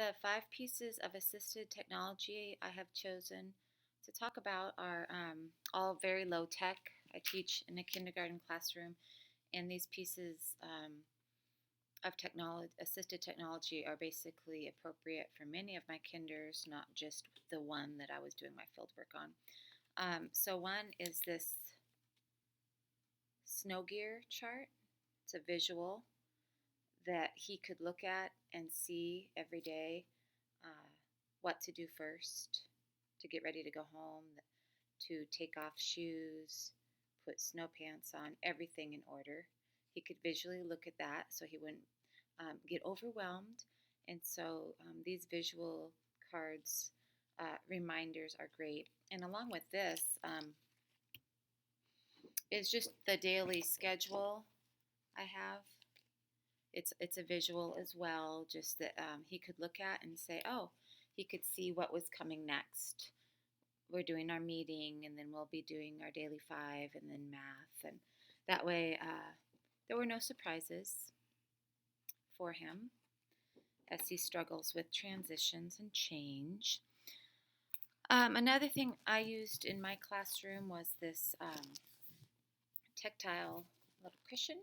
The 5 pieces of assisted technology I have chosen to talk about are all very low tech. I teach in a kindergarten classroom, and these pieces of assisted technology are basically appropriate for many of my kinders, not just the one that I was doing my field work on. So one is this snow gear chart. It's a visual that he could look at and see every day uh, what to do first to get ready to go home, to take off shoes, put snow pants on, everything in order. He could visually look at that so he wouldn't get overwhelmed. And so these visual cards, reminders are great. And along with this is just the daily schedule I have. It's a visual as well, just that he could look at and say, oh, he could see what was coming next. We're doing our meeting, and then we'll be doing our daily 5, and then math, and that way there were no surprises for him as he struggles with transitions and change. Another thing I used in my classroom was this tactile little cushion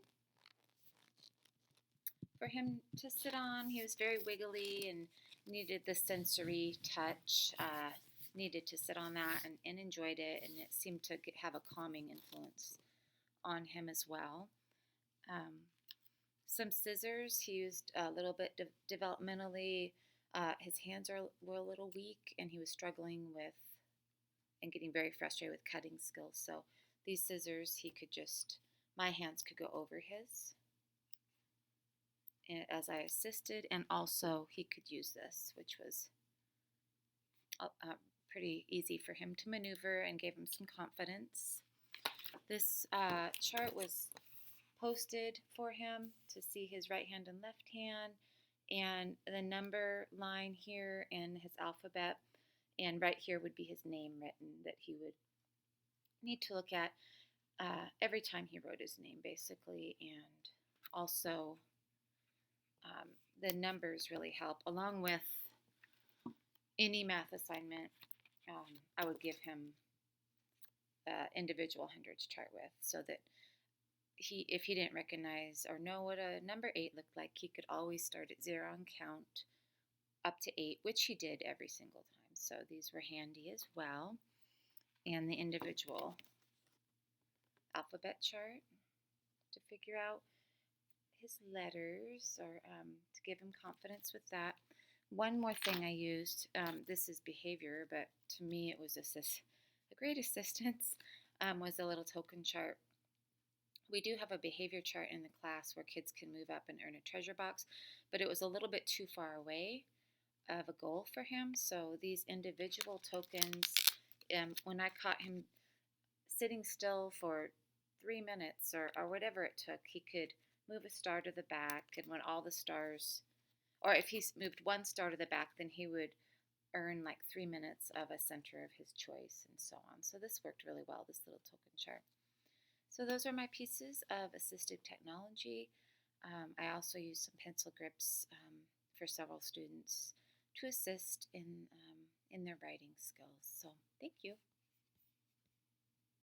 for him to sit on. He was very wiggly and needed the sensory touch, needed to sit on that and enjoyed it, and it seemed to have a calming influence on him as well. Some scissors he used a little bit developmentally. His hands were a little weak, and he was struggling with and getting very frustrated with cutting skills. So these scissors, my hands could go over his as I assisted, and also he could use this, which was pretty easy for him to maneuver and gave him some confidence. This chart was posted for him to see his right hand and left hand, and the number line here in his alphabet, and right here would be his name written that he would need to look at every time he wrote his name, basically. And also the numbers really help. Along with any math assignment, I would give him individual hundreds chart with, so that if he didn't recognize or know what a number 8 looked like, he could always start at 0 and count up to 8, which he did every single time. So these were handy as well. And the individual alphabet chart to figure out his letters, or to give him confidence with that. One more thing I used, this is behavior, but to me it was a great assistance, was a little token chart. We do have a behavior chart in the class where kids can move up and earn a treasure box, but it was a little bit too far away of a goal for him. So these individual tokens, when I caught him sitting still for 3 minutes or whatever it took, he could move a star to the back, and when all the stars, or if he moved one star to the back, then he would earn like 3 minutes of a center of his choice, and so on. So this worked really well, this little token chart. So those are my pieces of assistive technology. I also used some pencil grips for several students to assist in their writing skills. So thank you.